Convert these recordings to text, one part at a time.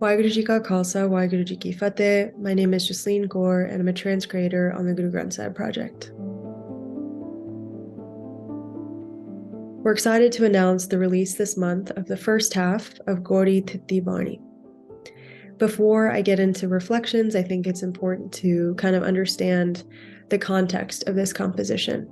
Waheguru Ji Ka Khalsa, Waheguru Ji Ki Fateh. My name is Jasleen Kaur, and I'm a trans creator on the Guru Granth Sahib Project. We're excited to announce the release this month of the first half of Gauri Thiti Bani. Before I get into reflections, I think it's important to kind of understand the context of this composition.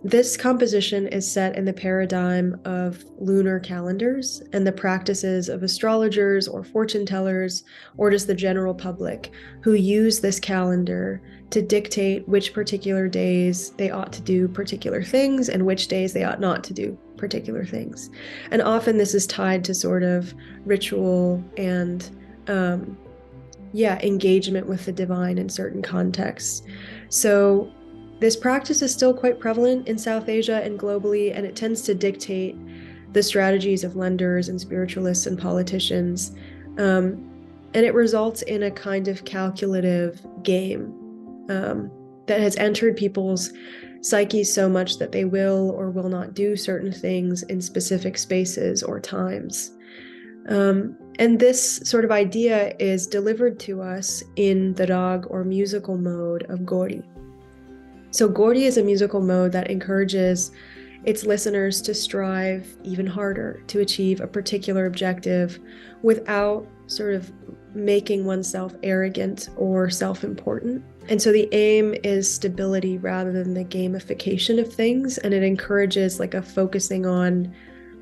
This composition is set in the paradigm of lunar calendars and the practices of astrologers or fortune tellers, or just the general public who use this calendar to dictate which particular days they ought to do particular things and which days they ought not to do particular things. And often this is tied to sort of ritual and engagement with the divine in certain contexts. So this practice is still quite prevalent in South Asia and globally, and it tends to dictate the strategies of lenders and spiritualists and politicians. And it results in a kind of calculative game that has entered people's psyches so much that they will or will not do certain things in specific spaces or times. And this sort of idea is delivered to us in the rag or musical mode of Gauri. So Gauri is a musical mode that encourages its listeners to strive even harder to achieve a particular objective without sort of making oneself arrogant or self-important. And so the aim is stability rather than the gamification of things. And it encourages like a focusing on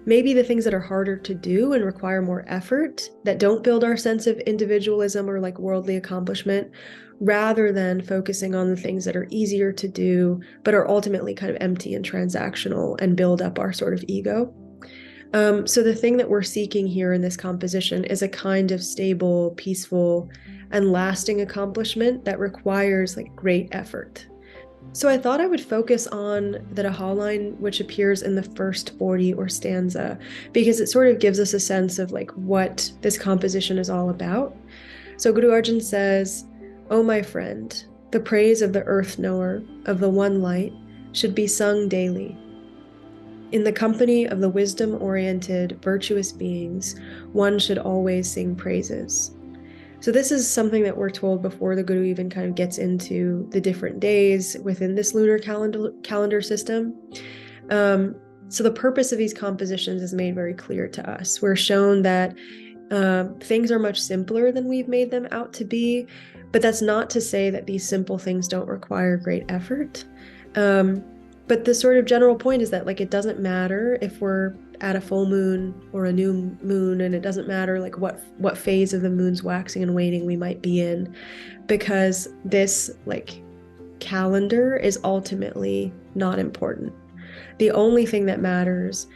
maybe the things that are harder to do and require more effort, that don't build our sense of individualism or like worldly accomplishment, rather than focusing on the things that are easier to do, but are ultimately kind of empty and transactional and build up our sort of ego. So the thing that we're seeking here in this composition is a kind of stable, peaceful, and lasting accomplishment that requires like great effort. So I thought I would focus on the Raha line, which appears in the first 40 or stanza, because it sort of gives us a sense of like what this composition is all about. So Guru Arjan says, "O my friend, the praise of the earth knower, of the one light, should be sung daily. In the company of the wisdom-oriented, virtuous beings, one should always sing praises." So this is something that we're told before the Guru even kind of gets into the different days within this lunar calendar system. So the purpose of these compositions is made very clear to us. We're shown that things are much simpler than we've made them out to be, but that's not to say that these simple things don't require great effort. But the sort of general point is that like it doesn't matter if we're at a full moon or a new moon, and it doesn't matter like what phase of the moon's waxing and waning we might be in, because this like calendar is ultimately not important. The only thing that matters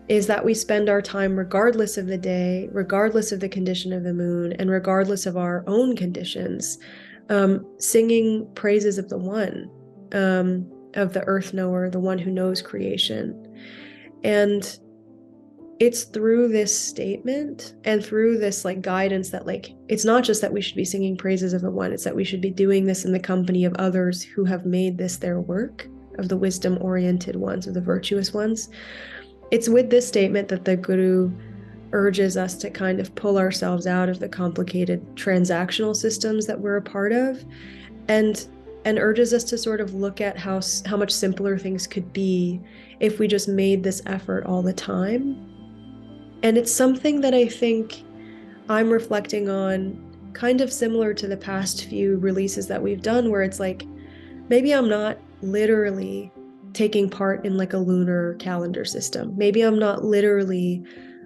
is that we spend our time regardless of the day, regardless of the condition of the moon, and regardless of our own conditions, singing praises of the one, of the earth knower, the one who knows creation. And it's through this statement and through this like guidance that like, it's not just that we should be singing praises of the one, it's that we should be doing this in the company of others who have made this their work, of the wisdom-oriented ones, of the virtuous ones. It's with this statement that the Guru urges us to kind of pull ourselves out of the complicated transactional systems that we're a part of, and urges us to sort of look at how much simpler things could be if we just made this effort all the time. And it's something that I think I'm reflecting on kind of similar to the past few releases that we've done, where it's like, maybe I'm not literally taking part in like a lunar calendar system. Maybe I'm not literally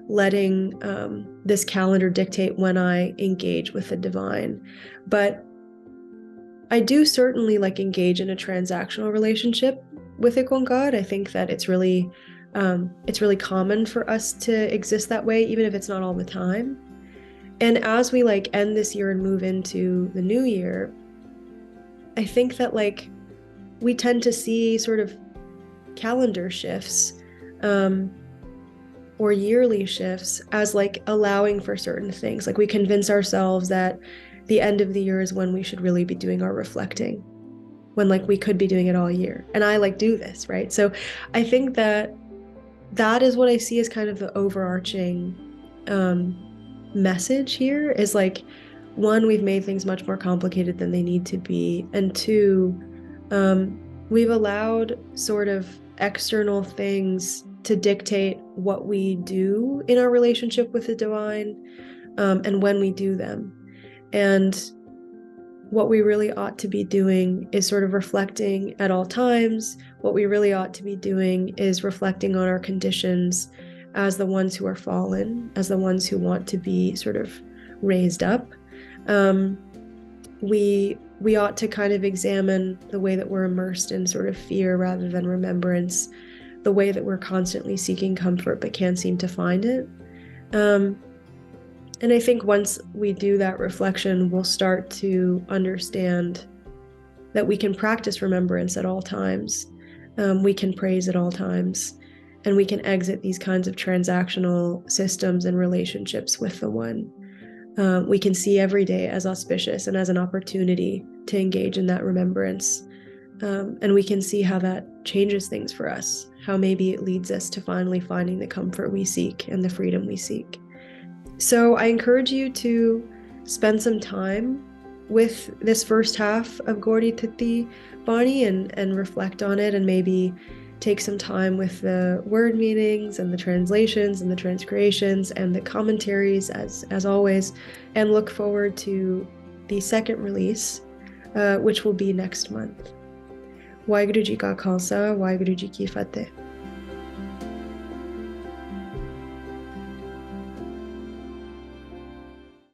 letting this calendar dictate when I engage with the divine, but I do certainly like engage in a transactional relationship with IkOankar. I think that it's really common for us to exist that way, even if it's not all the time. And as we like end this year and move into the new year, I think that like we tend to see sort of calendar shifts or yearly shifts as like allowing for certain things. Like we convince ourselves that the end of the year is when we should really be doing our reflecting, when like we could be doing it all year. And I like do this, right? So I think that is what I see as kind of the overarching message here is like, one, we've made things much more complicated than they need to be, and two, we've allowed sort of external things to dictate what we do in our relationship with the divine, and when we do them. And what we really ought to be doing is sort of reflecting at all times. What we really ought to be doing is reflecting on our conditions as the ones who are fallen, as the ones who want to be sort of raised up. We ought to kind of examine the way that we're immersed in sort of fear rather than remembrance, the way that we're constantly seeking comfort but can't seem to find it. And I think once we do that reflection, we'll start to understand that we can practice remembrance at all times. We can praise at all times, and we can exit these kinds of transactional systems and relationships with the one. We can see every day as auspicious and as an opportunity to engage in that remembrance. And we can see how that changes things for us, how maybe it leads us to finally finding the comfort we seek and the freedom we seek. So I encourage you to spend some time with this first half of Gauri Thiti Bani and reflect on it, and maybe take some time with the word meanings and the translations and the transcreations and the commentaries as always, and look forward to the second release, which will be next month. Waheguru Ji Ka Khalsa, Waheguru Ji Ki Fateh.